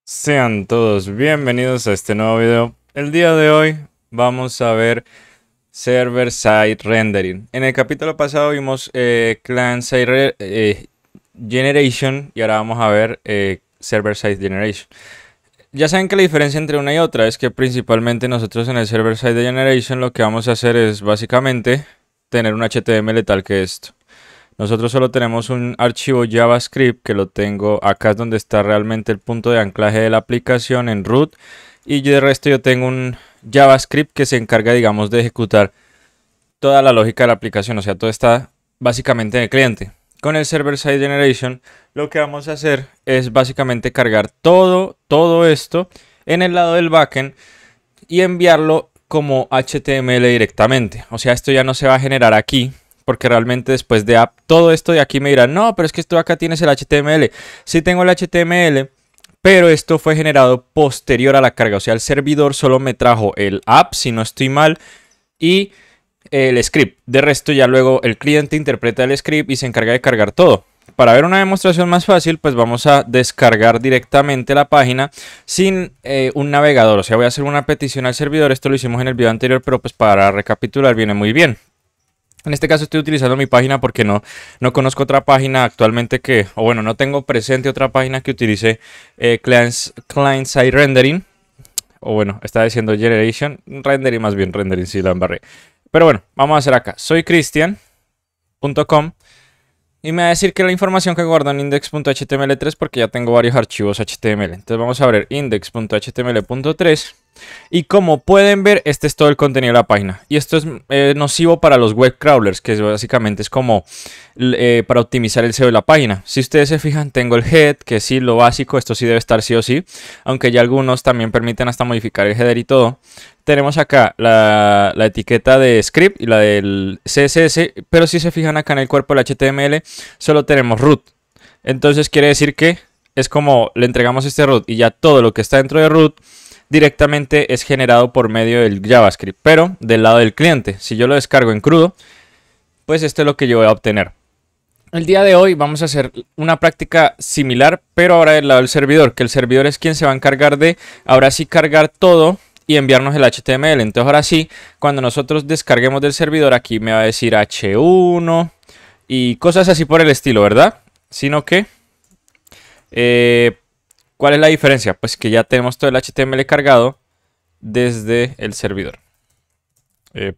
Sean todos bienvenidos a este nuevo video. El día de hoy vamos a ver server-side rendering. En el capítulo pasado vimos client-side generation y ahora vamos a ver server-side generation. Ya saben que la diferencia entre una y otra es que principalmente nosotros en el server-side generation lo que vamos a hacer es básicamente tener un HTML tal que esto. Nosotros solo tenemos un archivo JavaScript que lo tengo acá, es donde está realmente el punto de anclaje de la aplicación en root, y de resto yo tengo un JavaScript que se encarga, digamos, de ejecutar toda la lógica de la aplicación, o sea, todo está básicamente en el cliente. Con el server side generation lo que vamos a hacer es básicamente cargar todo esto en el lado del backend y enviarlo como HTML directamente. O sea, esto ya no se va a generar aquí, porque realmente después de app, todo esto de aquí me dirán, no, pero es que esto de acá tienes el HTML. Sí tengo el HTML, pero esto fue generado posterior a la carga. O sea, el servidor solo me trajo el app, si no estoy mal, y el script. De resto, ya luego el cliente interpreta el script y se encarga de cargar todo. Para ver una demostración más fácil, pues vamos a descargar directamente la página sin un navegador. O sea, voy a hacer una petición al servidor. Esto lo hicimos en el video anterior, pero pues para recapitular viene muy bien. En este caso estoy utilizando mi página porque no conozco otra página actualmente o bueno, no tengo presente otra página que utilice client-side rendering. O bueno, estaba diciendo generation, rendering más bien, rendering, sí la embarré. Pero bueno, vamos a hacer acá, soy cristian.com y me va a decir que la información que guardo en index.html3 porque ya tengo varios archivos HTML. Entonces vamos a abrir index.html.3. Y como pueden ver, este es todo el contenido de la página. Y esto es nocivo para los web crawlers, que básicamente es como para optimizar el SEO de la página. Si ustedes se fijan, tengo el head, que sí, lo básico, esto sí debe estar sí o sí. Aunque ya algunos también permiten hasta modificar el header y todo. Tenemos acá la etiqueta de script y la del CSS. Pero si se fijan acá en el cuerpo del HTML, solo tenemos root. Entonces quiere decir que es como le entregamos este root y ya todo lo que está dentro de root directamente es generado por medio del JavaScript, pero del lado del cliente. Si yo lo descargo en crudo, pues esto es lo que yo voy a obtener. El día de hoy vamos a hacer una práctica similar, pero ahora del lado del servidor, que el servidor es quien se va a encargar de, ahora sí, cargar todo y enviarnos el HTML. Entonces ahora sí, cuando nosotros descarguemos del servidor, aquí me va a decir H1 y cosas así por el estilo, ¿verdad? Sino que ¿cuál es la diferencia? Pues que ya tenemos todo el HTML cargado desde el servidor.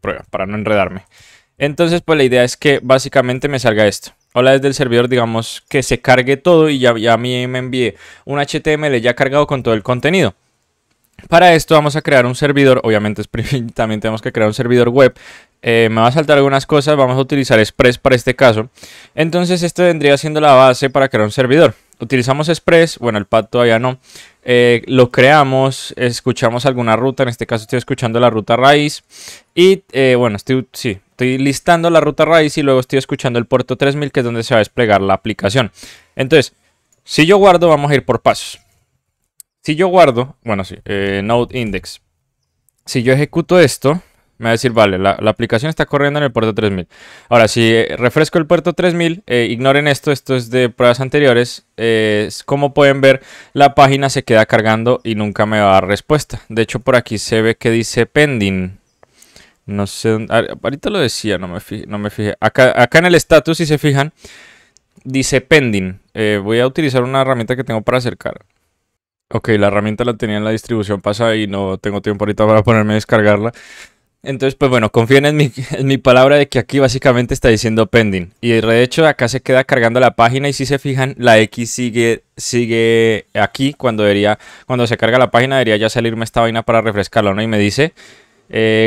Prueba, para no enredarme. Entonces, pues la idea es que básicamente me salga esto. Hola, desde el servidor, digamos que se cargue todo y ya a mí me envíe un HTML ya cargado con todo el contenido. Para esto vamos a crear un servidor, obviamente también tenemos que crear un servidor web. Me va a saltar algunas cosas, vamos a utilizar Express para este caso. Entonces esto vendría siendo la base para crear un servidor. Utilizamos Express, bueno, el pad todavía no. Lo creamos, escuchamos alguna ruta, en este caso estoy escuchando la ruta raíz. Y bueno, estoy listando la ruta raíz y luego estoy escuchando el puerto 3000, que es donde se va a desplegar la aplicación. Entonces, si yo guardo, vamos a ir por pasos. Si yo guardo, bueno, sí, node index. Si yo ejecuto esto, me va a decir, vale, la aplicación está corriendo en el puerto 3000. Ahora, si refresco el puerto 3000, ignoren esto es de pruebas anteriores. Como pueden ver, la página se queda cargando y nunca me va a dar respuesta. De hecho, por aquí se ve que dice pending. No sé, ahorita lo decía, no me fijé. Acá en el status, si se fijan, dice pending. Voy a utilizar una herramienta que tengo para acercar. Ok, la herramienta la tenía en la distribución pasada y no tengo tiempo ahorita para ponerme a descargarla. Entonces, pues bueno, confíen en mi palabra de que aquí básicamente está diciendo pending. Y de hecho acá se queda cargando la página y si se fijan, la X sigue aquí cuando se carga la página debería ya salirme esta vaina para refrescarla, ¿no? Y me dice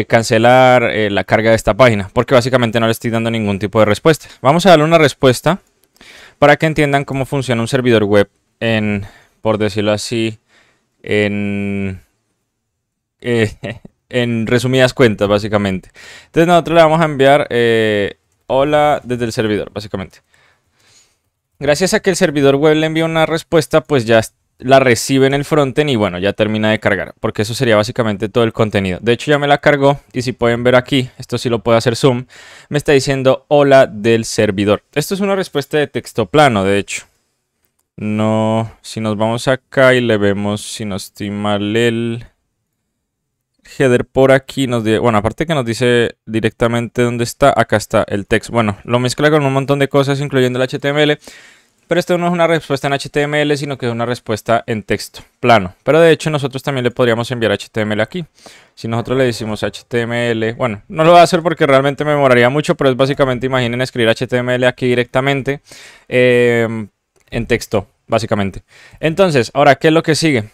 cancelar la carga de esta página, porque básicamente no le estoy dando ningún tipo de respuesta. Vamos a darle una respuesta para que entiendan cómo funciona un servidor web por decirlo así, en resumidas cuentas, básicamente. Entonces nosotros le vamos a enviar hola desde el servidor, básicamente. Gracias a que el servidor web le envía una respuesta, pues ya la recibe en el frontend y bueno, ya termina de cargar, porque eso sería básicamente todo el contenido. De hecho ya me la cargó y si pueden ver aquí, esto sí lo puedo hacer zoom, me está diciendo hola del servidor. Esto es una respuesta de texto plano, de hecho. No, si nos vamos acá y le vemos, si no estoy mal, el header por aquí nos dice, bueno, aparte que nos dice directamente dónde está, acá está el text. Bueno, lo mezcla con un montón de cosas, incluyendo el HTML. Pero esto no es una respuesta en HTML, sino que es una respuesta en texto plano. Pero de hecho nosotros también le podríamos enviar HTML aquí. Si nosotros le decimos HTML, bueno, no lo voy a hacer porque realmente me demoraría mucho, pero es básicamente, imaginen escribir HTML aquí directamente en texto, básicamente. Entonces, ahora, ¿qué es lo que sigue?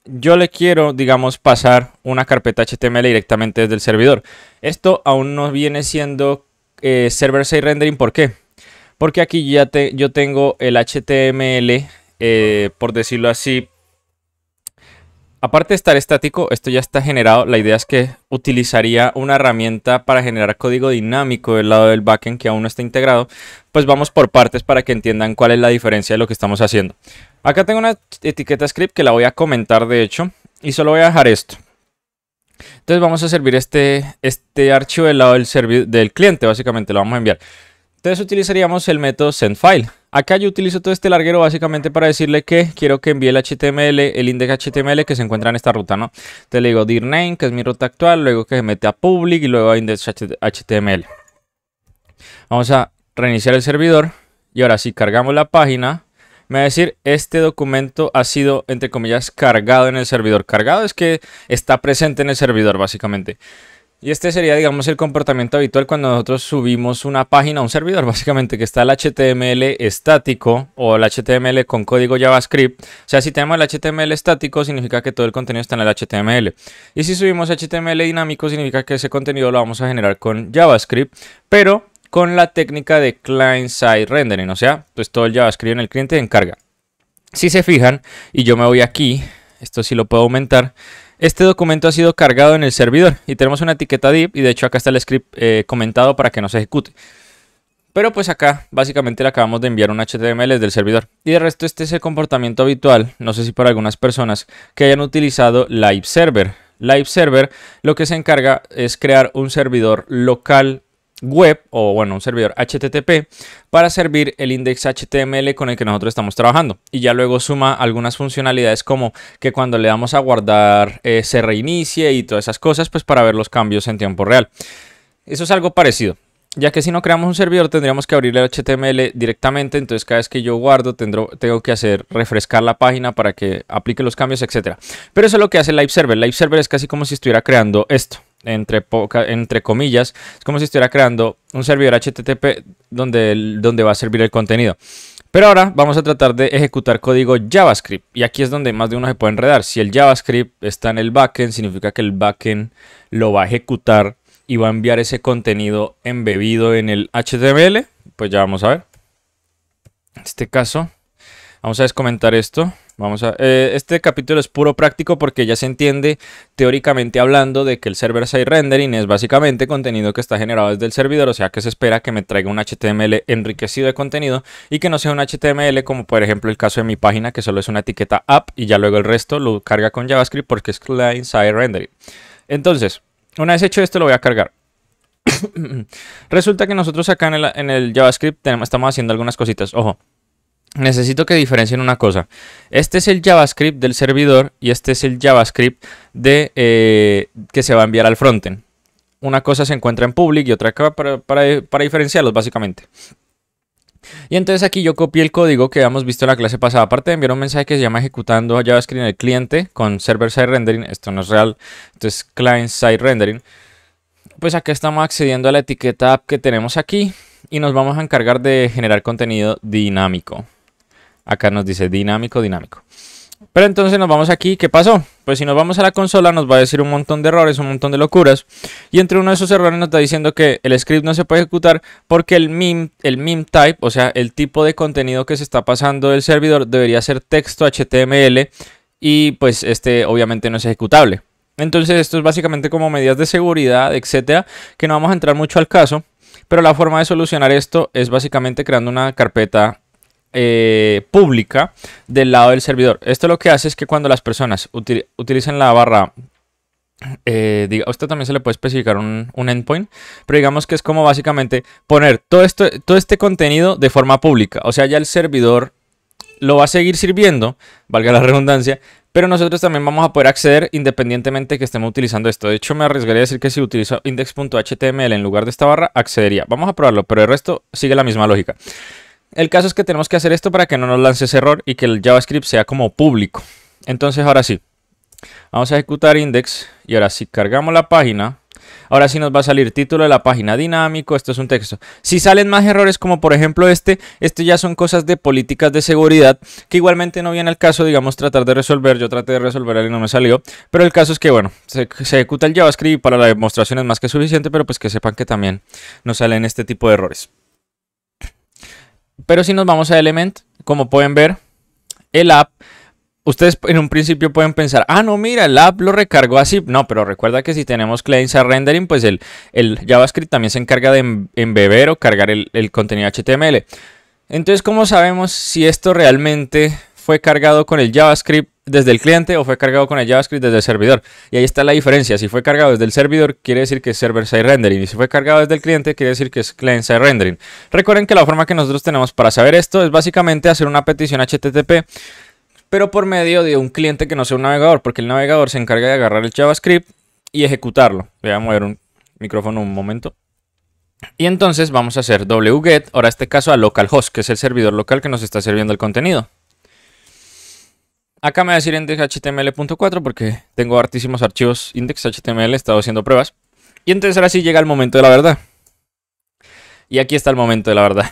Yo le quiero, digamos, pasar una carpeta HTML directamente desde el servidor. Esto aún no viene siendo server-side rendering. ¿Por qué? Porque aquí ya yo tengo el HTML, por decirlo así. Aparte de estar estático, esto ya está generado. La idea es que utilizaría una herramienta para generar código dinámico del lado del backend que aún no está integrado. Pues vamos por partes para que entiendan cuál es la diferencia de lo que estamos haciendo. Acá tengo una etiqueta script que la voy a comentar de hecho. Y solo voy a dejar esto. Entonces vamos a servir este archivo del lado del cliente. Básicamente lo vamos a enviar. Entonces utilizaríamos el método sendFile. Acá yo utilizo todo este larguero básicamente para decirle que quiero que envíe el HTML, el index HTML que se encuentra en esta ruta, ¿no? Entonces le digo dir name, que es mi ruta actual, luego que se mete a public y luego a index HTML. Vamos a reiniciar el servidor y ahora si cargamos la página, me va a decir este documento ha sido, entre comillas, cargado en el servidor. Cargado es que está presente en el servidor básicamente. Y este sería, digamos, el comportamiento habitual cuando nosotros subimos una página a un servidor, básicamente, que está el HTML estático o el HTML con código JavaScript. O sea, si tenemos el HTML estático, significa que todo el contenido está en el HTML. Y si subimos HTML dinámico, significa que ese contenido lo vamos a generar con JavaScript, pero con la técnica de client-side rendering. O sea, pues todo el JavaScript en el cliente en carga. Si se fijan, y yo me voy aquí, esto sí lo puedo aumentar. Este documento ha sido cargado en el servidor y tenemos una etiqueta div y de hecho acá está el script comentado para que no se ejecute. Pero pues acá básicamente le acabamos de enviar un HTML desde el servidor. Y de resto este es el comportamiento habitual, no sé si para algunas personas que hayan utilizado Live Server. Live Server lo que se encarga es crear un servidor local web o bueno un servidor HTTP para servir el index HTML con el que nosotros estamos trabajando y ya luego suma algunas funcionalidades como que cuando le damos a guardar se reinicie y todas esas cosas pues para ver los cambios en tiempo real. Eso es algo parecido, ya que si no creamos un servidor tendríamos que abrir el HTML directamente, entonces cada vez que yo guardo tengo que hacer refrescar la página para que aplique los cambios, etcétera. Pero eso es lo que hace Live Server. Live Server es casi como si estuviera creando esto. Entre comillas, es como si estuviera creando un servidor HTTP donde va a servir el contenido. Pero ahora vamos a tratar de ejecutar código JavaScript. Y aquí es donde más de uno se puede enredar. Si el JavaScript está en el backend, significa que el backend lo va a ejecutar y va a enviar ese contenido embebido en el HTML. Pues ya vamos a ver. En este caso, vamos a descomentar esto. Este capítulo es puro práctico porque ya se entiende teóricamente hablando de que el server-side rendering es básicamente contenido que está generado desde el servidor, o sea que se espera que me traiga un HTML enriquecido de contenido y que no sea un HTML como por ejemplo el caso de mi página que solo es una etiqueta app y ya luego el resto lo carga con JavaScript porque es client-side rendering. Entonces, una vez hecho esto lo voy a cargar. Resulta que nosotros acá en el JavaScript estamos haciendo algunas cositas, ojo. Necesito que diferencien una cosa. Este es el JavaScript del servidor y este es el JavaScript que se va a enviar al frontend. Una cosa se encuentra en public y otra acá para diferenciarlos básicamente. Y entonces aquí yo copié el código que habíamos visto en la clase pasada. Aparte de enviar un mensaje que se llama ejecutando JavaScript en el cliente con server-side rendering. Esto no es real. Esto es client-side rendering. Pues acá estamos accediendo a la etiqueta app que tenemos aquí y nos vamos a encargar de generar contenido dinámico. Acá nos dice dinámico. Pero entonces nos vamos aquí. ¿Qué pasó? Pues si nos vamos a la consola nos va a decir un montón de errores, un montón de locuras. Y entre uno de esos errores nos está diciendo que el script no se puede ejecutar porque el meme type, o sea, el tipo de contenido que se está pasando del servidor debería ser texto HTML y pues este obviamente no es ejecutable. Entonces esto es básicamente como medidas de seguridad, etcétera, que no vamos a entrar mucho al caso. Pero la forma de solucionar esto es básicamente creando una carpeta pública del lado del servidor. Esto lo que hace es que cuando las personas utilicen la barra, a usted también se le puede especificar un endpoint, pero digamos que es como básicamente poner todo este contenido de forma pública. O sea, ya el servidor lo va a seguir sirviendo, valga la redundancia, pero nosotros también vamos a poder acceder independientemente que estemos utilizando esto. De hecho, me arriesgaría a decir que si utilizo index.html en lugar de esta barra, accedería. Vamos a probarlo, pero el resto sigue la misma lógica. El caso es que tenemos que hacer esto para que no nos lance ese error y que el JavaScript sea como público. Entonces, ahora sí, vamos a ejecutar index y ahora sí cargamos la página. Ahora sí nos va a salir título de la página dinámico, esto es un texto. Si salen más errores como por ejemplo este ya son cosas de políticas de seguridad que igualmente no viene al caso, digamos, tratar de resolver. Yo traté de resolver y no me salió, pero el caso es que bueno, se ejecuta el JavaScript y para la demostración es más que suficiente, pero pues que sepan que también nos salen este tipo de errores. Pero si nos vamos a Element, como pueden ver, el app, ustedes en un principio pueden pensar, ah, no, mira, el app lo recargó así. No, pero recuerda que si tenemos client-side rendering, pues el JavaScript también se encarga de embeber o cargar el contenido HTML. Entonces, ¿cómo sabemos si esto realmente fue cargado con el JavaScript desde el cliente o fue cargado con el JavaScript desde el servidor? Y ahí está la diferencia. Si fue cargado desde el servidor, quiere decir que es server-side rendering. Y si fue cargado desde el cliente, quiere decir que es client-side rendering. Recuerden que la forma que nosotros tenemos para saber esto es básicamente hacer una petición HTTP, pero por medio de un cliente que no sea un navegador, porque el navegador se encarga de agarrar el JavaScript y ejecutarlo. Voy a mover un micrófono un momento. Y entonces vamos a hacer wget, ahora en este caso a localhost, que es el servidor local que nos está sirviendo el contenido. Acá me va a decir index.html.4 porque tengo hartísimos archivos index.html, he estado haciendo pruebas. Y entonces ahora sí llega el momento de la verdad. Y aquí está el momento de la verdad.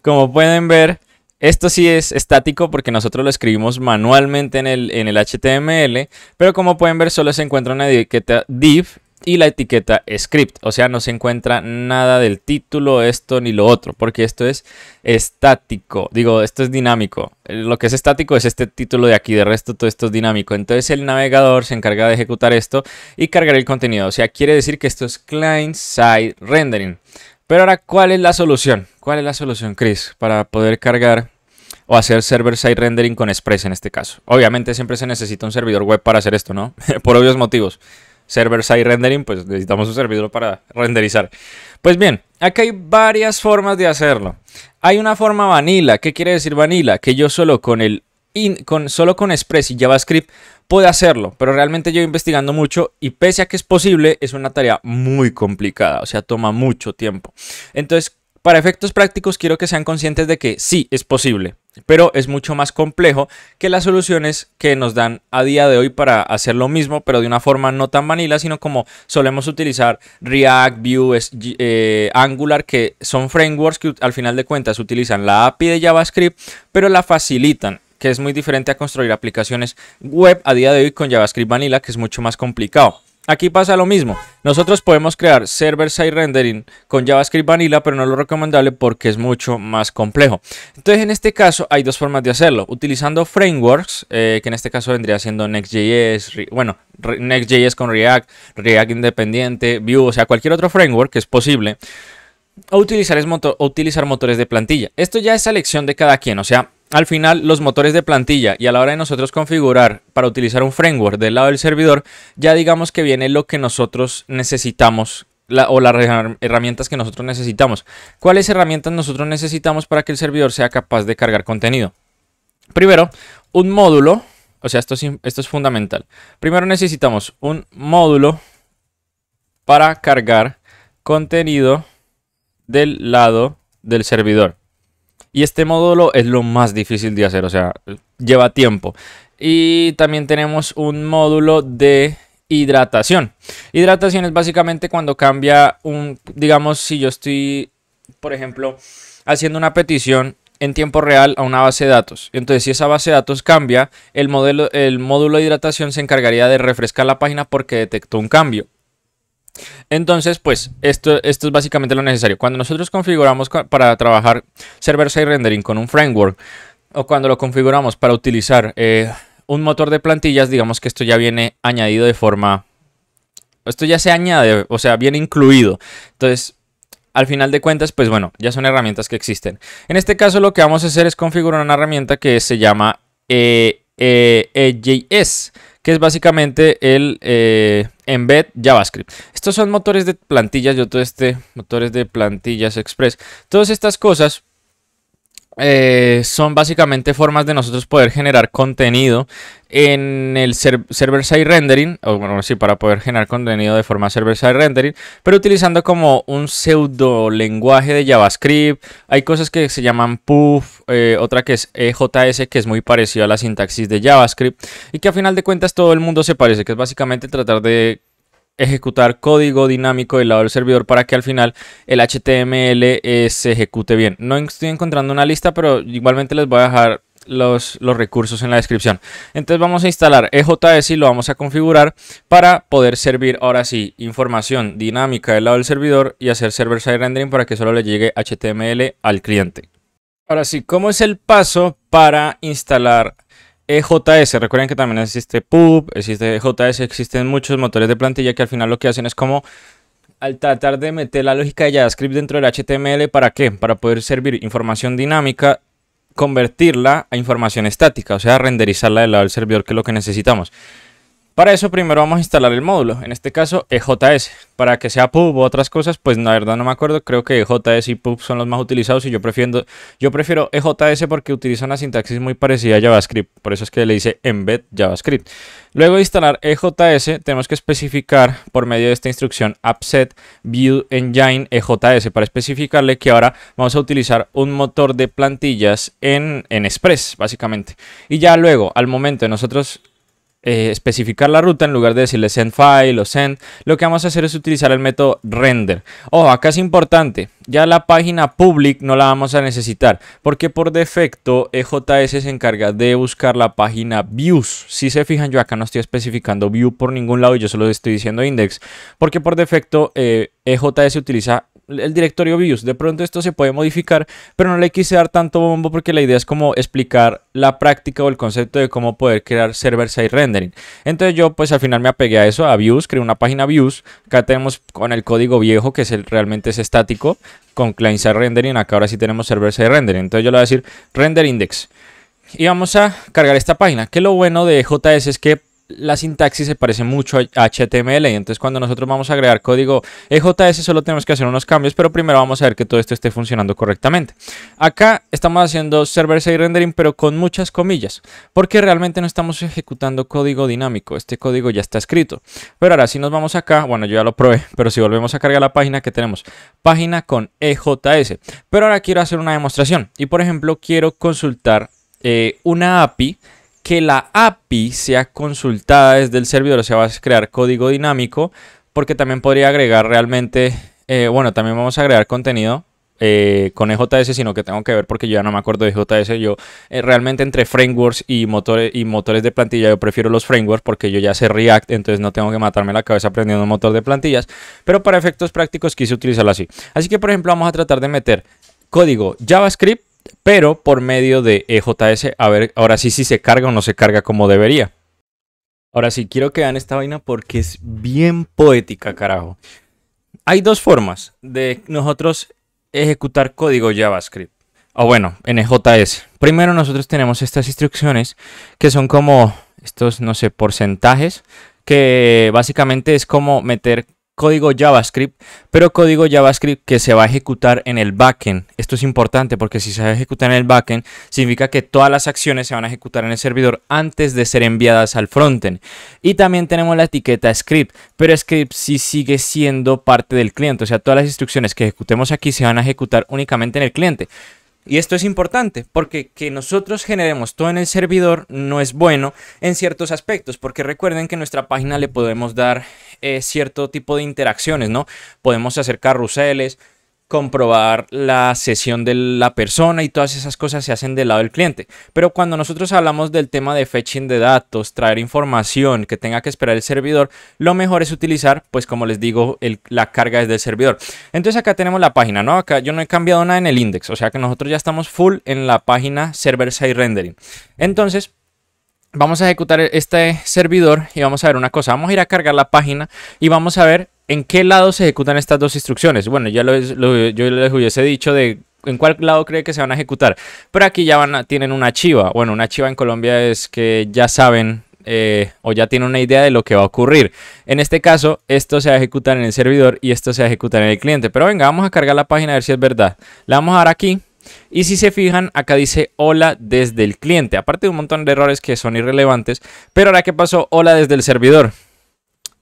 Como pueden ver, esto sí es estático porque nosotros lo escribimos manualmente en el HTML, pero como pueden ver solo se encuentra una etiqueta div y la etiqueta script, o sea, no se encuentra nada del título, esto ni lo otro, porque esto es estático, digo, esto es dinámico. Lo que es estático es este título de aquí, de resto todo esto es dinámico. Entonces el navegador se encarga de ejecutar esto y cargar el contenido, o sea, quiere decir que esto es client-side rendering. Pero ahora, ¿cuál es la solución? ¿Cuál es la solución, Chris, para poder cargar o hacer server-side rendering con Express en este caso? Obviamente siempre se necesita un servidor web para hacer esto, ¿no? Por obvios motivos. Server-side rendering, pues necesitamos un servidor para renderizar. Pues bien, aquí hay varias formas de hacerlo. Hay una forma vanilla. ¿Qué quiere decir vanilla? Que yo solo con Express y JavaScript puedo hacerlo, pero realmente yo investigando mucho y pese a que es posible, es una tarea muy complicada, o sea, toma mucho tiempo. Entonces, para efectos prácticos quiero que sean conscientes de que sí, es posible, pero es mucho más complejo que las soluciones que nos dan a día de hoy para hacer lo mismo, pero de una forma no tan vanilla, sino como solemos utilizar React, Vue, Angular, que son frameworks que al final de cuentas utilizan la API de JavaScript, pero la facilitan, que es muy diferente a construir aplicaciones web a día de hoy con JavaScript Vanilla, que es mucho más complicado. Aquí pasa lo mismo. Nosotros podemos crear server-side rendering con JavaScript Vanilla, pero no es lo recomendable porque es mucho más complejo. Entonces, en este caso, hay dos formas de hacerlo. Utilizando frameworks, que en este caso vendría siendo Next.js, bueno, Next.js con React, React independiente, Vue, o sea, cualquier otro framework que es posible. O utilizar motores de plantilla. Esto ya es elección de cada quien, o sea, al final los motores de plantilla y a la hora de nosotros configurar para utilizar un framework del lado del servidor, ya digamos que viene lo que nosotros necesitamos o las herramientas que nosotros necesitamos. ¿Cuáles herramientas nosotros necesitamos para que el servidor sea capaz de cargar contenido? Primero, un módulo, o sea, esto es fundamental. Primero necesitamos un módulo para cargar contenido del lado del servidor. Y este módulo es lo más difícil de hacer, o sea, lleva tiempo. Y también tenemos un módulo de hidratación. Hidratación es básicamente cuando cambia digamos, si yo estoy, por ejemplo, haciendo una petición en tiempo real a una base de datos. Entonces, si esa base de datos cambia, el módulo de hidratación se encargaría de refrescar la página porque detectó un cambio. Entonces, pues, esto es básicamente lo necesario. Cuando nosotros configuramos para trabajar server-side rendering con un framework o cuando lo configuramos para utilizar un motor de plantillas, digamos que esto ya viene añadido de forma... Esto ya se añade, o sea, viene incluido. Entonces, al final de cuentas, pues bueno, ya son herramientas que existen. En este caso, lo que vamos a hacer es configurar una herramienta que se llama EJS, que es básicamente el embed JavaScript. Estos son motores de plantillas, motores de plantillas Express. Todas estas cosas son básicamente formas de nosotros poder generar contenido en el server-side rendering, o bueno, sí, para poder generar contenido de forma server-side rendering, pero utilizando como un pseudo lenguaje de JavaScript. Hay cosas que se llaman PUF, otra que es EJS, que es muy parecido a la sintaxis de JavaScript, y que a final de cuentas todo el mundo se parece, que es básicamente tratar de ejecutar código dinámico del lado del servidor para que al final el HTML se ejecute bien. No estoy encontrando una lista, pero igualmente les voy a dejar los recursos en la descripción. Entonces vamos a instalar EJS y lo vamos a configurar para poder servir ahora sí información dinámica del lado del servidor y hacer server-side rendering para que solo le llegue HTML al cliente. Ahora sí, ¿cómo es el paso para instalar EJS? Recuerden que también existe PUB, existe EJS, existen muchos motores de plantilla que al final lo que hacen es como al tratar de meter la lógica de JavaScript dentro del HTML. ¿Para qué? Para poder servir información dinámica, convertirla a información estática, o sea, renderizarla del lado del servidor, que es lo que necesitamos. Para eso primero vamos a instalar el módulo, en este caso EJS. Para que sea PUB u otras cosas, pues la verdad no me acuerdo, creo que EJS y PUB son los más utilizados y yo prefiero EJS porque utiliza una sintaxis muy parecida a JavaScript, por eso es que le dice embed JavaScript. Luego de instalar EJS tenemos que especificar por medio de esta instrucción appset view engine EJS para especificarle que ahora vamos a utilizar un motor de plantillas en Express básicamente. Y ya luego al momento de nosotros especificar la ruta, en lugar de decirle send file o send, lo que vamos a hacer es utilizar el método render. Ojo, acá es importante, ya la página public no la vamos a necesitar porque por defecto EJS se encarga de buscar la página views. Si se fijan, yo acá no estoy especificando view por ningún lado y yo solo estoy diciendo index porque por defecto EJS utiliza el directorio views. De pronto esto se puede modificar, pero no le quise dar tanto bombo porque la idea es como explicar la práctica o el concepto de cómo poder crear server-side rendering. Entonces yo pues al final me apegué a eso, a views, creé una página views. Acá tenemos con el código viejo que realmente es estático, con client-side rendering. Acá ahora sí tenemos server-side rendering. Entonces yo le voy a decir render index y vamos a cargar esta página. Que lo bueno de EJS es que la sintaxis se parece mucho a HTML y entonces cuando nosotros vamos a agregar código EJS solo tenemos que hacer unos cambios, pero primero vamos a ver que todo esto esté funcionando correctamente. Acá estamos haciendo server-side rendering pero con muchas comillas porque realmente no estamos ejecutando código dinámico, este código ya está escrito. Pero ahora si nos vamos acá, bueno, yo ya lo probé, pero si volvemos a cargar la página, que tenemos página con EJS, pero ahora quiero hacer una demostración y por ejemplo quiero consultar una API, que la API sea consultada desde el servidor, o sea, vas a crear código dinámico, porque también podría agregar realmente, bueno, también vamos a agregar contenido con EJS, sino que tengo que ver porque yo ya no me acuerdo de EJS. Yo realmente entre frameworks y motores de plantilla, yo prefiero los frameworks porque yo ya sé React, entonces no tengo que matarme la cabeza aprendiendo un motor de plantillas, pero para efectos prácticos quise utilizarlo así. Así que, por ejemplo, vamos a tratar de meter código JavaScript, pero por medio de EJS, a ver ahora sí si se carga o no se carga como debería. Ahora sí, quiero que vean esta vaina porque es bien poética, carajo. Hay dos formas de nosotros ejecutar código JavaScript, o bueno, en EJS. Primero nosotros tenemos estas instrucciones que son como estos, no sé, porcentajes, que básicamente es como meter código JavaScript, pero código JavaScript que se va a ejecutar en el backend. Esto es importante porque si se va a ejecutar en el backend, significa que todas las acciones se van a ejecutar en el servidor antes de ser enviadas al frontend. Y también tenemos la etiqueta script, pero script sí sigue siendo parte del cliente, o sea, todas las instrucciones que ejecutemos aquí se van a ejecutar únicamente en el cliente. Y esto es importante porque que nosotros generemos todo en el servidor no es bueno en ciertos aspectos, porque recuerden que en nuestra página le podemos dar cierto tipo de interacciones, ¿no? Podemos hacer carruseles, comprobar la sesión de la persona y todas esas cosas se hacen del lado del cliente. Pero cuando nosotros hablamos del tema de fetching de datos, traer información que tenga que esperar el servidor, lo mejor es utilizar, pues como les digo, la carga desde el servidor. Entonces acá tenemos la página, ¿no? Acá yo no he cambiado nada en el index, o sea que nosotros ya estamos full en la página server-side rendering. Entonces vamos a ejecutar este servidor y vamos a ver una cosa. Vamos a ir a cargar la página y vamos a ver en qué lado se ejecutan estas dos instrucciones. Bueno, ya yo les hubiese dicho de en cuál lado cree que se van a ejecutar. Pero aquí ya tienen una chiva. Bueno, una chiva en Colombia es que ya saben o ya tienen una idea de lo que va a ocurrir. En este caso, esto se va a ejecutar en el servidor y esto se va a ejecutar en el cliente. Pero venga, vamos a cargar la página a ver si es verdad. Le vamos a dar aquí. Y si se fijan, acá dice hola desde el cliente, aparte de un montón de errores que son irrelevantes. Pero ahora, ¿qué pasó? Hola desde el servidor.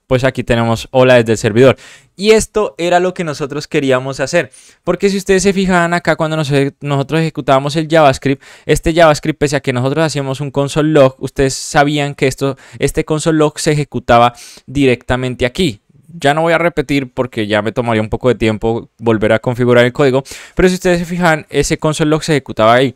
Pues aquí tenemos hola desde el servidor. Y esto era lo que nosotros queríamos hacer. Porque si ustedes se fijan acá, cuando nosotros ejecutábamos el JavaScript, este JavaScript, pese a que nosotros hacíamos un console log, ustedes sabían que este console log se ejecutaba directamente aquí. Ya no voy a repetir porque ya me tomaría un poco de tiempo volver a configurar el código. Pero si ustedes se fijan, ese console log se ejecutaba ahí.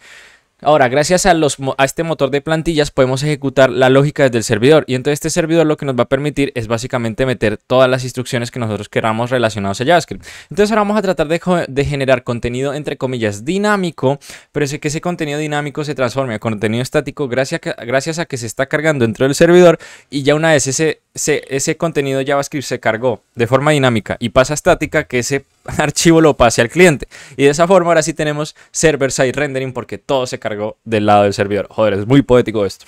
Ahora, gracias a este motor de plantillas podemos ejecutar la lógica desde el servidor. Y entonces este servidor lo que nos va a permitir es básicamente meter todas las instrucciones que nosotros queramos relacionadas a JavaScript. Entonces ahora vamos a tratar de generar contenido, entre comillas, dinámico, pero es que ese contenido dinámico se transforme a contenido estático gracias a que se está cargando dentro del servidor, y ya una vez ese contenido JavaScript se cargó de forma dinámica y pasa a estática, que ese archivo lo pase al cliente. Y de esa forma ahora sí tenemos server-side rendering porque todo se cargó del lado del servidor. Joder, es muy poético esto.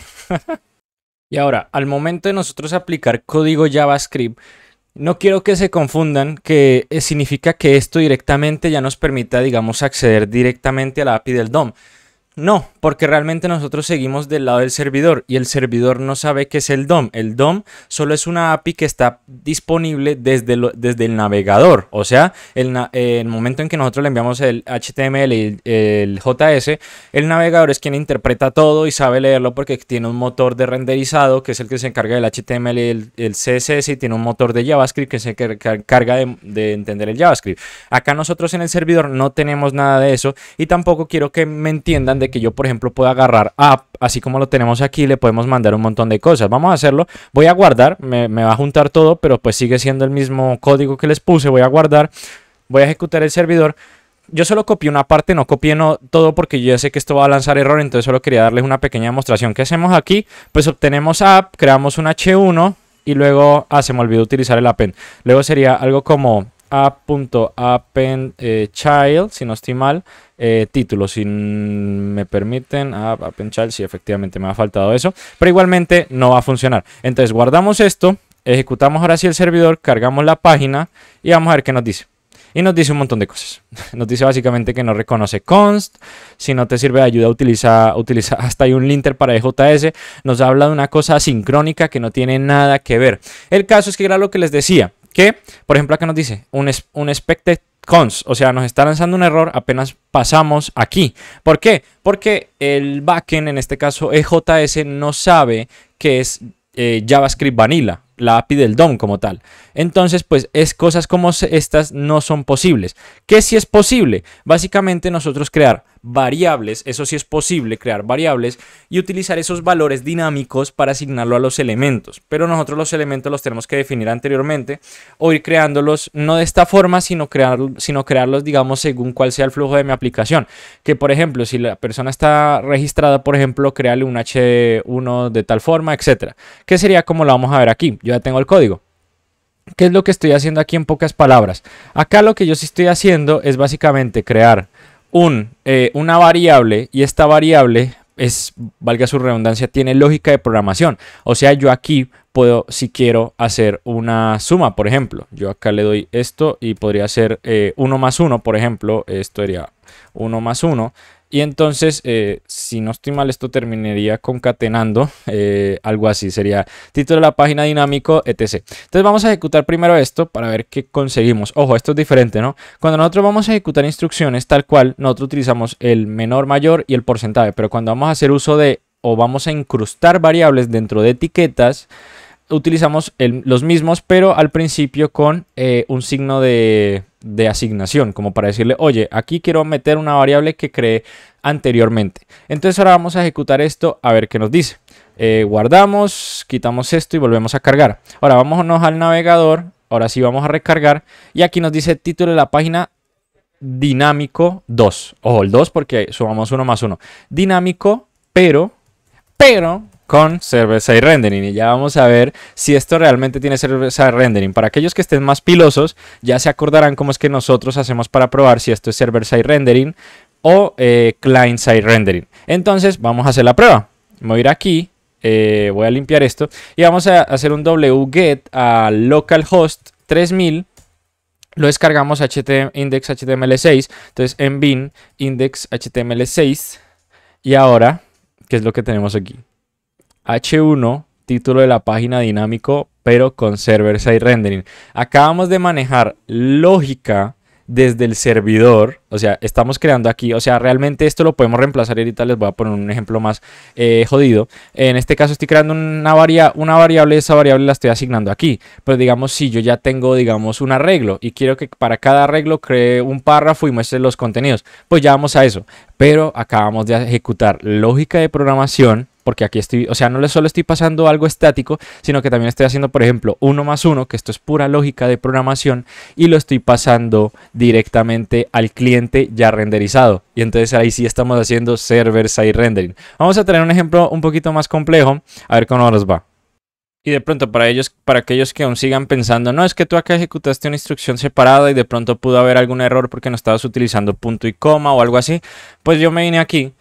Y ahora, al momento de nosotros aplicar código JavaScript, no quiero que se confundan que significa que esto directamente ya nos permita, digamos, acceder directamente a la API del DOM. No, porque realmente nosotros seguimos del lado del servidor y el servidor no sabe qué es el DOM. El DOM solo es una API que está disponible desde el navegador. O sea, el momento en que nosotros le enviamos el HTML y el JS, el navegador es quien interpreta todo y sabe leerlo porque tiene un motor de renderizado que es el que se encarga del HTML y el CSS, y tiene un motor de JavaScript que se encarga de entender el JavaScript. Acá nosotros en el servidor no tenemos nada de eso, y tampoco quiero que me entiendan de que yo, por ejemplo, pueda agarrar app, así como lo tenemos aquí, le podemos mandar un montón de cosas. Vamos a hacerlo. Voy a guardar, me va a juntar todo, pero pues sigue siendo el mismo código que les puse. Voy a guardar, voy a ejecutar el servidor. Yo solo copié una parte, no copié todo porque yo ya sé que esto va a lanzar error, entonces solo quería darles una pequeña demostración. ¿Qué hacemos aquí? Pues obtenemos app, creamos un H1 y luego, se me olvidó utilizar el append. Luego sería algo como app.append child, si no estoy mal, título, si me permiten, append child, si efectivamente me ha faltado eso, pero igualmente no va a funcionar. Entonces guardamos esto, ejecutamos ahora sí el servidor, cargamos la página y vamos a ver qué nos dice. Y nos dice un montón de cosas. Nos dice básicamente que no reconoce const. Si no te sirve de ayuda, utiliza hasta hay un linter para EJS. Nos habla de una cosa asincrónica que no tiene nada que ver. El caso es que era lo que les decía. Que, por ejemplo, acá nos dice un expected const. O sea, nos está lanzando un error apenas pasamos aquí. ¿Por qué? Porque el backend, en este caso EJS, no sabe que es JavaScript Vanilla, la API del DOM como tal. Entonces, pues cosas como estas no son posibles. ¿Qué sí es posible? Básicamente nosotros crear variables, eso sí es posible, crear variables y utilizar esos valores dinámicos para asignarlo a los elementos. Pero nosotros los elementos los tenemos que definir anteriormente o ir creándolos no de esta forma, sino crearlos, digamos, según cuál sea el flujo de mi aplicación. Que, por ejemplo, si la persona está registrada, por ejemplo, créale un H1 de tal forma, etcétera. Que sería como lo vamos a ver aquí. Yo ya tengo el código. ¿Qué es lo que estoy haciendo aquí en pocas palabras? Acá lo que yo sí estoy haciendo es básicamente crear una variable, y esta variable es, valga su redundancia, tiene lógica de programación. O sea, yo aquí puedo, si quiero, hacer una suma, por ejemplo. Yo acá le doy esto y podría ser 1 más 1, por ejemplo. Esto sería 1 más 1. Y entonces, si no estoy mal, esto terminaría concatenando, algo así, sería título de la página dinámico, etc. Entonces vamos a ejecutar primero esto para ver qué conseguimos. Ojo, esto es diferente, ¿no? Cuando nosotros vamos a ejecutar instrucciones tal cual, nosotros utilizamos el menor, mayor y el porcentaje. Pero cuando vamos a hacer uso de, o vamos a incrustar variables dentro de etiquetas, utilizamos los mismos, pero al principio con un signo de asignación, como para decirle, oye, aquí quiero meter una variable que creé anteriormente. Entonces ahora vamos a ejecutar esto a ver qué nos dice. Guardamos, quitamos esto y volvemos a cargar. Ahora vámonos al navegador, ahora sí vamos a recargar y aquí nos dice título de la página dinámico 2. Ojo, el 2 porque sumamos 1 más 1. Dinámico, pero con server-side rendering, y ya vamos a ver si esto realmente tiene server-side rendering. Para aquellos que estén más pilosos, ya se acordarán cómo es que nosotros hacemos para probar si esto es server-side rendering o client-side rendering. Entonces vamos a hacer la prueba. Me voy a ir aquí, voy a limpiar esto y vamos a hacer un wget a localhost 3000 lo descargamos index HTML6, entonces en bin index HTML6 y ahora, ¿qué es lo que tenemos aquí? H1, título de la página dinámico, pero con server-side rendering. Acabamos de manejar lógica desde el servidor, o sea, estamos creando aquí, o sea, realmente esto lo podemos reemplazar y ahorita les voy a poner un ejemplo más jodido. En este caso estoy creando una variable, esa variable la estoy asignando aquí, pero digamos si yo ya tengo, digamos, un arreglo y quiero que para cada arreglo cree un párrafo y muestre los contenidos, pues ya vamos a eso, pero acabamos de ejecutar lógica de programación. Porque aquí estoy, o sea, no solo estoy pasando algo estático, sino que también estoy haciendo, por ejemplo, 1 más 1, que esto es pura lógica de programación, y lo estoy pasando directamente al cliente ya renderizado. Y entonces ahí sí estamos haciendo server-side rendering. Vamos a tener un ejemplo un poquito más complejo, a ver cómo nos va. Y de pronto para aquellos que aún sigan pensando, no, es que tú acá ejecutaste una instrucción separada y de pronto pudo haber algún error porque no estabas utilizando punto y coma o algo así, pues yo me vine aquí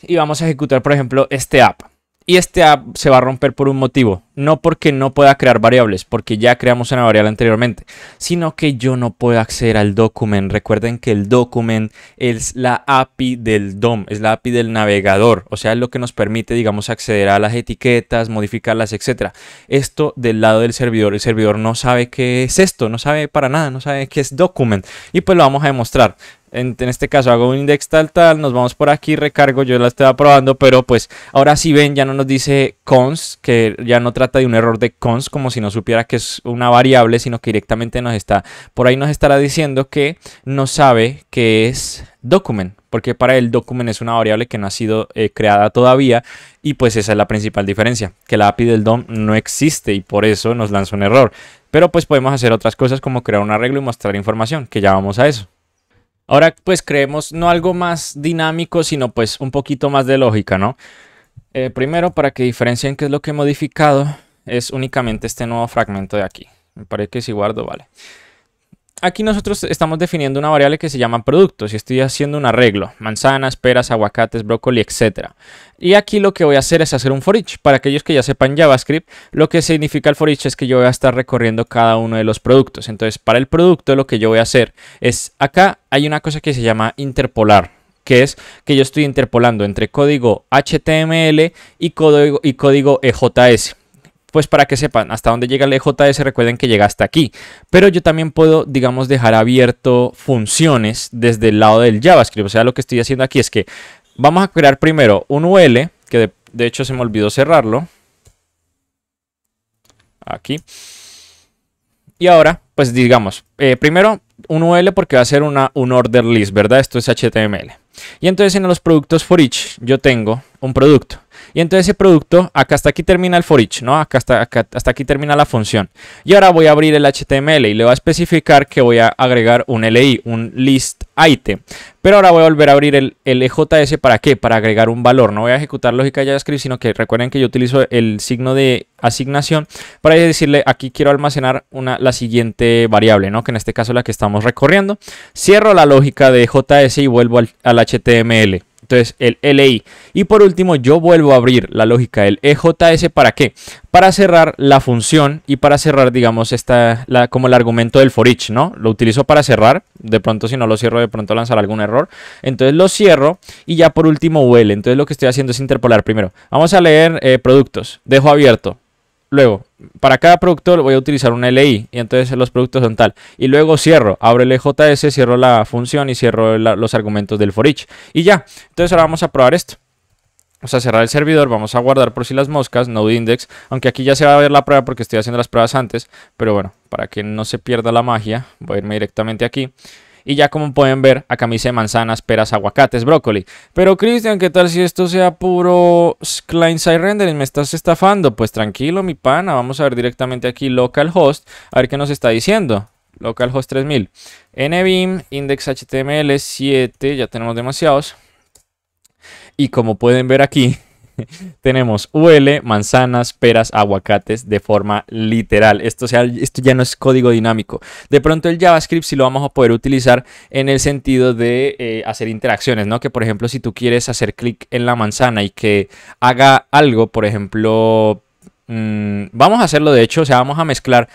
y vamos a ejecutar, por ejemplo, este app. Y este app se va a romper por un motivo. No porque no pueda crear variables, porque ya creamos una variable anteriormente, sino que yo no puedo acceder al document. Recuerden que el document es la API del DOM, es la API del navegador. O sea, es lo que nos permite, digamos, acceder a las etiquetas, modificarlas, etc. Esto del lado del servidor, el servidor no sabe qué es esto, no sabe para nada, no sabe qué es document. Y pues lo vamos a demostrar. En este caso hago un index tal, nos vamos por aquí, recargo, yo la estaba probando, pero pues ahora si ven ya no nos dice const, que ya no trata de un error de const como si no supiera que es una variable, sino que directamente por ahí nos estará diciendo que no sabe qué es document, porque para él document es una variable que no ha sido creada todavía y pues esa es la principal diferencia, que la API del DOM no existe y por eso nos lanza un error. Pero pues podemos hacer otras cosas como crear un arreglo y mostrar información, que ya vamos a eso. Ahora pues creemos no algo más dinámico, sino pues un poquito más de lógica, ¿no? Primero, para que diferencien qué es lo que he modificado, es únicamente este nuevo fragmento de aquí. Me parece que si guardo, vale. Aquí nosotros estamos definiendo una variable que se llama productos y estoy haciendo un arreglo, manzanas, peras, aguacates, brócoli, etc. Y aquí lo que voy a hacer es hacer un for each. Para aquellos que ya sepan JavaScript, lo que significa el for each es que yo voy a estar recorriendo cada uno de los productos. Entonces, para el producto lo que yo voy a hacer es, acá hay una cosa que se llama interpolar, que es que yo estoy interpolando entre código HTML y código EJS. Pues para que sepan hasta dónde llega el EJS, recuerden que llega hasta aquí. Pero yo también puedo, digamos, dejar abierto funciones desde el lado del JavaScript. O sea, lo que estoy haciendo aquí es que vamos a crear primero un UL, que de hecho se me olvidó cerrarlo. Aquí. Y ahora, pues digamos, primero un UL porque va a ser un order list, ¿verdad? Esto es HTML. Y entonces en los productos for each yo tengo un producto. Y entonces ese producto, acá hasta aquí termina el for each, ¿no? Hasta aquí termina la función. Y ahora voy a abrir el HTML y le voy a especificar que voy a agregar un LI, un list item. Pero ahora voy a volver a abrir el EJS, ¿para qué? Para agregar un valor. No voy a ejecutar lógica de JavaScript, sino que recuerden que yo utilizo el signo de asignación para decirle aquí quiero almacenar la siguiente variable, ¿no? Que en este caso es la que estamos recorriendo. Cierro la lógica de EJS y vuelvo al HTML. Entonces el LI. Y por último yo vuelvo a abrir la lógica del EJS. ¿Para qué? Para cerrar la función y para cerrar, digamos, como el argumento del for each, ¿no? Lo utilizo para cerrar. De pronto si no lo cierro, de pronto lanzará algún error. Entonces lo cierro y ya por último huele. Entonces lo que estoy haciendo es interpolar primero. Vamos a leer productos. Dejo abierto. Luego, para cada producto voy a utilizar un LI y entonces los productos son tal. Y luego cierro, abro el EJS, cierro la función y cierro los argumentos del for each. Y ya, entonces ahora vamos a probar esto. Vamos a cerrar el servidor, vamos a guardar por si las moscas, node index. Aunque aquí ya se va a ver la prueba porque estoy haciendo las pruebas antes. Pero bueno, para que no se pierda la magia, voy a irme directamente aquí. Y ya como pueden ver, acá me dice manzanas, peras, aguacates, brócoli. Pero Cristian, ¿qué tal si esto sea puro client-side rendering? ¿Me estás estafando? Pues tranquilo, mi pana. Vamos a ver directamente aquí localhost. A ver qué nos está diciendo. Localhost 3000. nvim, index HTML 7. Ya tenemos demasiados. Y como pueden ver aquí, tenemos UL, manzanas, peras, aguacates de forma literal. Esto ya no es código dinámico. De pronto el JavaScript sí lo vamos a poder utilizar en el sentido de hacer interacciones, ¿no? Que por ejemplo si tú quieres hacer clic en la manzana y que haga algo, por ejemplo, vamos a hacerlo de hecho, o sea, vamos a mezclar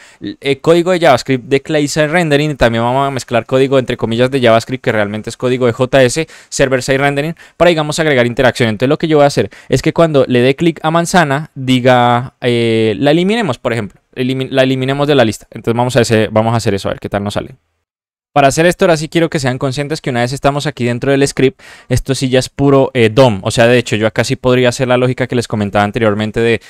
código de JavaScript de client-side rendering y también vamos a mezclar código entre comillas de JavaScript que realmente es código de JS, server-side rendering, para digamos agregar interacción. Entonces lo que yo voy a hacer es que cuando le dé clic a manzana, diga, la eliminemos, por ejemplo, la eliminemos de la lista. Entonces vamos a hacer eso, a ver qué tal nos sale. Para hacer esto, ahora sí quiero que sean conscientes que una vez estamos aquí dentro del script, esto sí ya es puro DOM. O sea, de hecho, yo acá sí podría hacer la lógica que les comentaba anteriormente de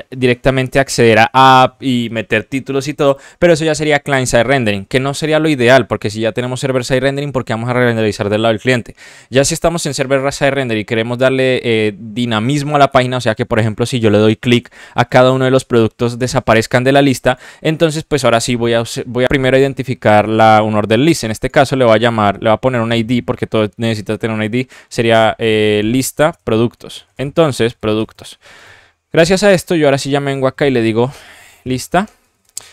directamente acceder a app y meter títulos y todo, pero eso ya sería client-side rendering, que no sería lo ideal, porque si ya tenemos server-side rendering, ¿por qué vamos a renderizar del lado del cliente? Ya si estamos en server-side rendering y queremos darle dinamismo a la página, o sea que, por ejemplo, si yo le doy clic a cada uno de los productos desaparezcan de la lista, entonces pues ahora sí voy a primero identificar un order list. En este caso le voy a poner un ID porque todo necesita tener un ID. Sería lista productos. Entonces, productos. Gracias a esto, yo ahora sí ya me vengo acá y le digo lista.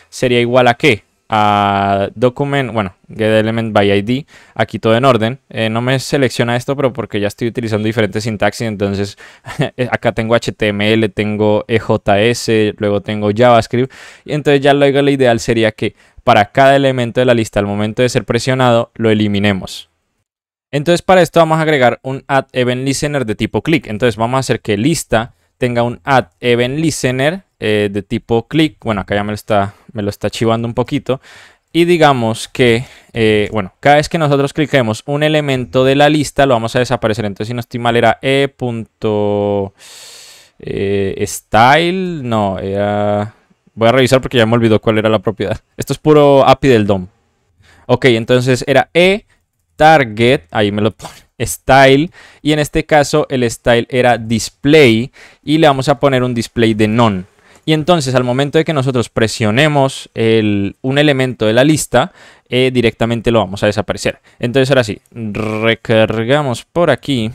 Sería igual a ¿qué? A document, bueno, get element by ID, aquí todo en orden. No me selecciona esto, pero porque ya estoy utilizando diferentes sintaxis, entonces acá tengo HTML, tengo EJS, luego tengo JavaScript, y entonces ya luego lo ideal sería que para cada elemento de la lista al momento de ser presionado lo eliminemos. Entonces para esto vamos a agregar un add event listener de tipo click. Entonces vamos a hacer que lista tenga un add event listener de tipo click. Bueno, acá ya me lo está chivando un poquito. Y digamos que, bueno, cada vez que nosotros cliquemos un elemento de la lista lo vamos a desaparecer. Entonces si no estoy mal era style, no, era... Voy a revisar porque ya me olvidó cuál era la propiedad. Esto es puro API del DOM. Ok, entonces era target, ahí me lo pone, style, y en este caso el style era display, y le vamos a poner un display de none. Y entonces al momento de que nosotros presionemos un elemento de la lista, directamente lo vamos a desaparecer. Entonces ahora sí, recargamos por aquí,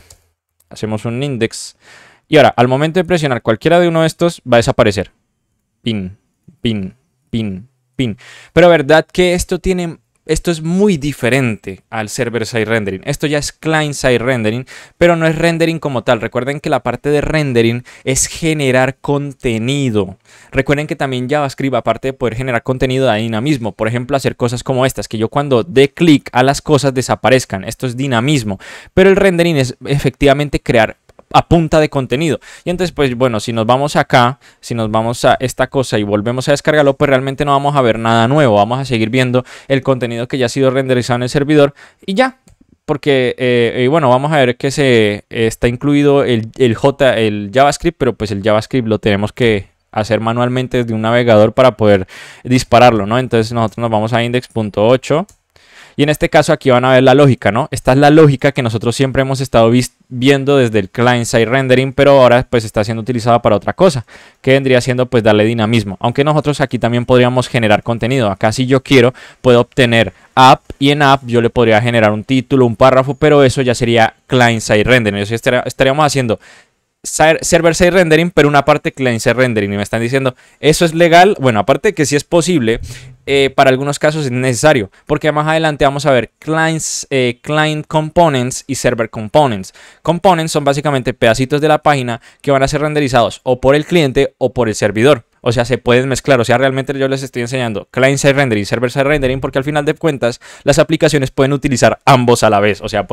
hacemos un index, y ahora al momento de presionar cualquiera de uno de estos va a desaparecer. Pin, pin, pin, pin. Pero verdad que esto es muy diferente al server-side rendering. Esto ya es client-side rendering, pero no es rendering como tal. Recuerden que la parte de rendering es generar contenido. Recuerden que también JavaScript, aparte de poder generar contenido, da dinamismo. Por ejemplo, hacer cosas como estas, que yo cuando dé clic a las cosas desaparezcan. Esto es dinamismo. Pero el rendering es efectivamente crear a punta de contenido. Y entonces, pues bueno, si nos vamos acá, si nos vamos a esta cosa y volvemos a descargarlo, pues realmente no vamos a ver nada nuevo. Vamos a seguir viendo el contenido que ya ha sido renderizado en el servidor y ya. Porque, bueno, vamos a ver que está incluido el JavaScript, pero pues el JavaScript lo tenemos que hacer manualmente desde un navegador para poder dispararlo, ¿no? Entonces nosotros nos vamos a index.8. Y en este caso aquí van a ver la lógica, ¿no? Esta es la lógica que nosotros siempre hemos estado viendo desde el client-side rendering, pero ahora pues está siendo utilizada para otra cosa, que vendría siendo pues darle dinamismo. Aunque nosotros aquí también podríamos generar contenido. Acá si yo quiero puedo obtener app y en app yo le podría generar un título, un párrafo, pero eso ya sería client-side rendering. Eso estaríamos haciendo server-side rendering, pero una parte client-side rendering. Y me están diciendo, ¿eso es legal? Bueno, aparte de que sí es posible, para algunos casos es necesario, porque más adelante vamos a ver client components y server components. Components son básicamente pedacitos de la página que van a ser renderizados o por el cliente o por el servidor. O sea, se pueden mezclar. O sea, realmente yo les estoy enseñando client-side rendering y server-side rendering porque al final de cuentas las aplicaciones pueden utilizar ambos a la vez. O sea,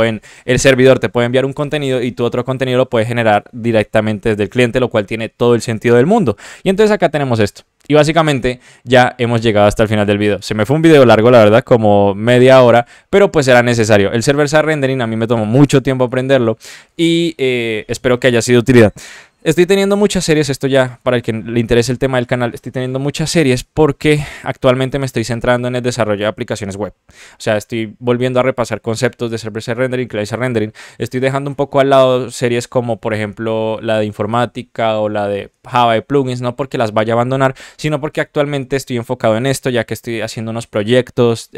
el servidor te puede enviar un contenido y tu otro contenido lo puedes generar directamente desde el cliente, lo cual tiene todo el sentido del mundo. Y entonces acá tenemos esto. Y básicamente ya hemos llegado hasta el final del video. Se me fue un video largo, la verdad, como media hora, pero pues era necesario. El server-side rendering a mí me tomó mucho tiempo aprenderlo y espero que haya sido de utilidad. Estoy teniendo muchas series, esto ya para el que le interese el tema del canal, estoy teniendo muchas series porque actualmente me estoy centrando en el desarrollo de aplicaciones web. O sea, estoy volviendo a repasar conceptos de server-side rendering, client-side rendering. Estoy dejando un poco al lado series como, por ejemplo, la de informática o la de Java de plugins, no porque las vaya a abandonar, sino porque actualmente estoy enfocado en esto, ya que estoy haciendo unos proyectos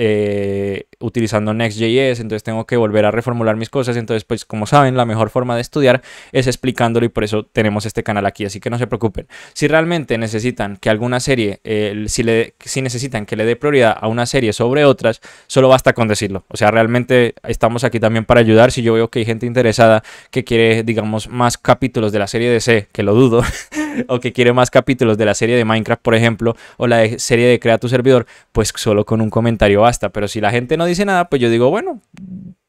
utilizando Next.js, entonces tengo que volver a reformular mis cosas. Entonces, pues como saben, la mejor forma de estudiar es explicándolo y por eso tenemos este canal aquí, así que no se preocupen. Si realmente necesitan que alguna serie, si necesitan que le dé prioridad a una serie sobre otras, solo basta con decirlo. O sea, realmente estamos aquí también para ayudar. Si yo veo que hay gente interesada que quiere, digamos, más capítulos de la serie DC, que lo dudo, o que quiere más capítulos de la serie de Minecraft, por ejemplo, o la serie de Crea tu servidor, pues solo con un comentario basta. Pero si la gente no dice nada, pues yo digo, bueno,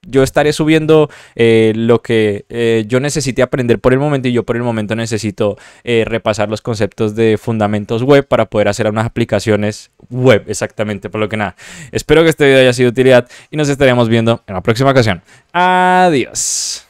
yo estaré subiendo lo que yo necesite aprender por el momento, y yo por el momento necesito repasar los conceptos de fundamentos web para poder hacer unas aplicaciones web, exactamente. Por lo que nada, espero que este video haya sido de utilidad y nos estaremos viendo en la próxima ocasión. Adiós.